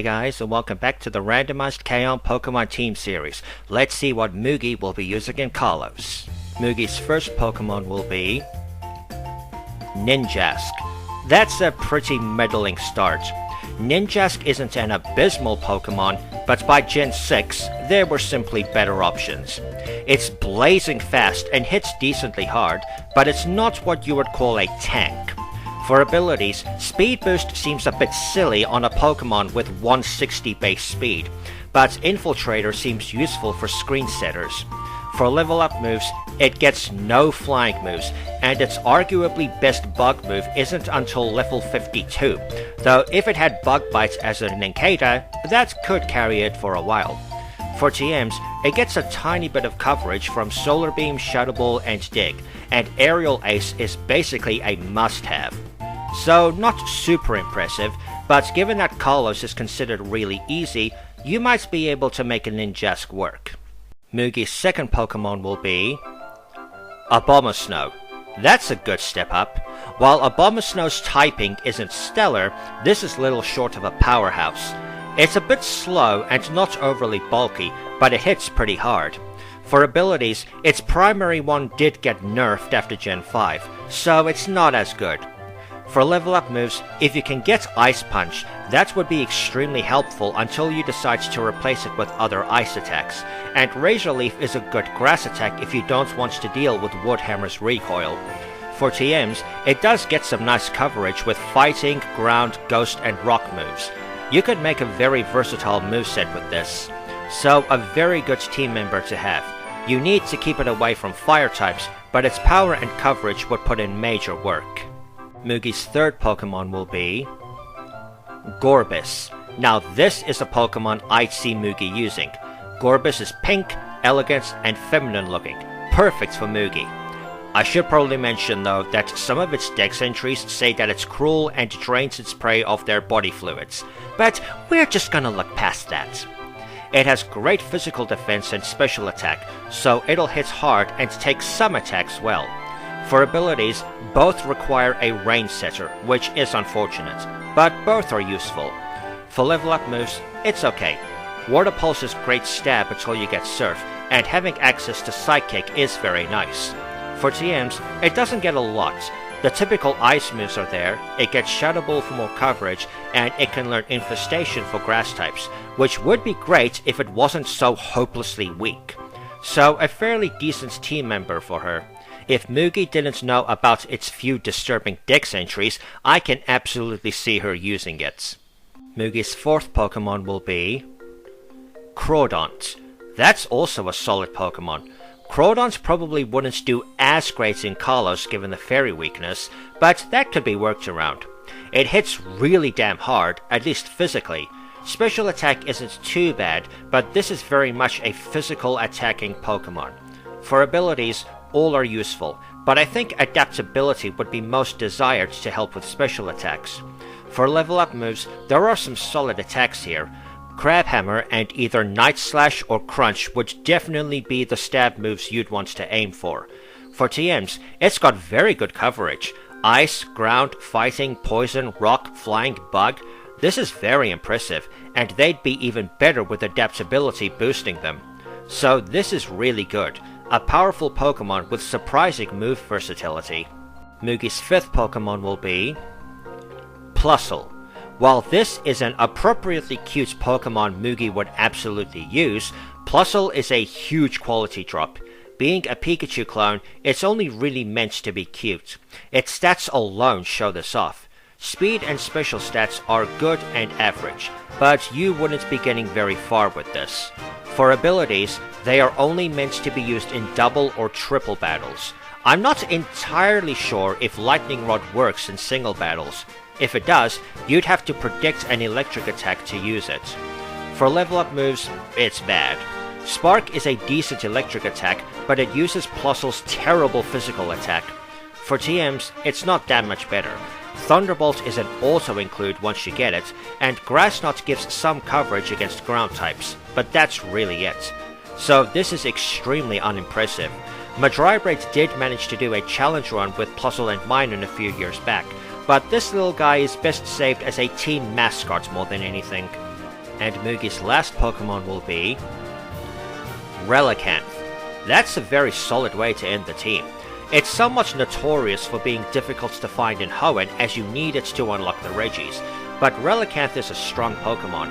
Hey guys, and welcome back to the randomized K-On! Pokemon Team Series. Let's see what Mugi will be using in Kalos. Mugi's first Pokemon will be Ninjask. That's a pretty middling start. Ninjask isn't an abysmal Pokemon, but by Gen 6, there were simply better options. It's blazing fast and hits decently hard, but it's not what you would call a tank. For abilities, Speed Boost seems a bit silly on a Pokemon with 160 base speed, but Infiltrator seems useful for screen setters. For level up moves, it gets no flying moves, and its arguably best bug move isn't until level 52, though if it had Bug Bites as a Nincada, that could carry it for a while. For TMs, it gets a tiny bit of coverage from Solar Beam, Shadow Ball, and Dig, and Aerial Ace is basically a must-have. So not super impressive, but given that Kalos is considered really easy, you might be able to make a Ninjask work. Mugi's second Pokemon will be Abomasnow. That's a good step up. While Abomasnow's typing isn't stellar, this is little short of a powerhouse. It's a bit slow and not overly bulky, but it hits pretty hard. For abilities, its primary one did get nerfed after Gen 5, so it's not as good. For level up moves, if you can get Ice Punch, that would be extremely helpful until you decide to replace it with other ice attacks, and Razor Leaf is a good grass attack if you don't want to deal with Woodhammer's recoil. For TMs, it does get some nice coverage with Fighting, Ground, Ghost, and Rock moves. You could make a very versatile moveset with this. So a very good team member to have. You need to keep it away from fire types, but its power and coverage would put in major work. Mugi's third Pokemon will be Gorbis. Now this is a Pokemon I'd see Mugi using. Gorbis is pink, elegant, and feminine looking. Perfect for Mugi. I should probably mention though that some of its dex entries say that it's cruel and drains its prey of their body fluids, but we're just gonna look past that. It has great physical defense and special attack, so it'll hit hard and take some attacks well. For abilities, both require a range setter, which is unfortunate, but both are useful. For level up moves, it's okay. Water Pulse is great stab until you get Surf, and having access to Psychic is very nice. For TMs, it doesn't get a lot. The typical ice moves are there, it gets Shadow Ball for more coverage, and it can learn Infestation for grass types, which would be great if it wasn't so hopelessly weak. So a fairly decent team member for her. If Mugi didn't know about its few disturbing dex entries, I can absolutely see her using it. Mugi's fourth Pokemon will be Crawdont. That's also a solid Pokemon. Crawdont probably wouldn't do as great in Kalos given the fairy weakness, but that could be worked around. It hits really damn hard, at least physically. Special attack isn't too bad, but this is very much a physical attacking Pokemon. For abilities, all are useful, but I think adaptability would be most desired to help with special attacks. For level up moves, there are some solid attacks here. Crabhammer and either Night Slash or Crunch would definitely be the stab moves you'd want to aim for. For TMs, it's got very good coverage. Ice, Ground, Fighting, Poison, Rock, Flying, Bug. This is very impressive, and they'd be even better with adaptability boosting them. So this is really good. A powerful Pokemon with surprising move versatility. Mugi's fifth Pokemon will be Plusle. While this is an appropriately cute Pokemon Mugi would absolutely use, Plusle is a huge quality drop. Being a Pikachu clone, it's only really meant to be cute. Its stats alone show this off. Speed and special stats are good and average, but you wouldn't be getting very far with this. For abilities, they are only meant to be used in double or triple battles. I'm not entirely sure if Lightning Rod works in single battles. If it does, you'd have to predict an electric attack to use it. For level up moves, it's bad. Spark is a decent electric attack, but it uses Plusle's terrible physical attack. For TMs, it's not that much better. Thunderbolt is an auto-include once you get it, and Grass Knot gives some coverage against ground types, but that's really it. So this is extremely unimpressive. Madrybrade did manage to do a challenge run with Plusle and Minun a few years back, but this little guy is best saved as a team mascot more than anything. And Mugi's last Pokemon will be Relicanth. That's a very solid way to end the team. It's somewhat notorious for being difficult to find in Hoenn as you need it to unlock the Regis, but Relicanth is a strong Pokemon.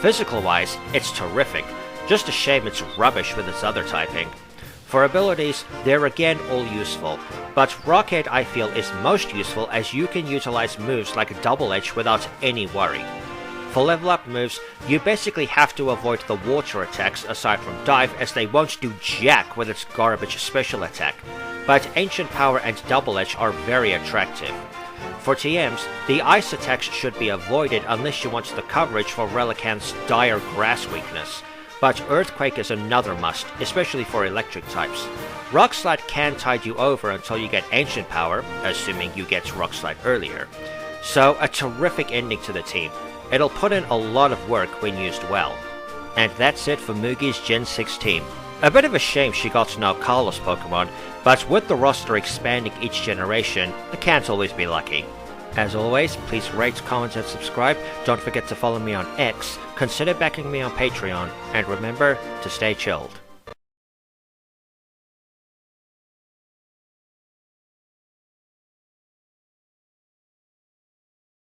Physical-wise, it's terrific, just a shame it's rubbish with its other typing. For abilities, they're again all useful, but Rocket I feel is most useful as you can utilize moves like Double Edge without any worry. For level up moves, you basically have to avoid the water attacks aside from Dive as they won't do jack with its garbage special attack, but Ancient Power and Double Edge are very attractive. For TMs, the ice attacks should be avoided unless you want the coverage for Relicanth's dire grass weakness, but Earthquake is another must, especially for electric types. Rock Slide can tide you over until you get Ancient Power, assuming you get Rock Slide earlier. So a terrific ending to the team. It'll put in a lot of work when used well. And that's it for Mugi's Gen 6 team. A bit of a shame she got no Kalos Pokemon, but with the roster expanding each generation, I can't always be lucky. As always, please rate, comment and subscribe, don't forget to follow me on X, consider backing me on Patreon, and remember to stay chilled.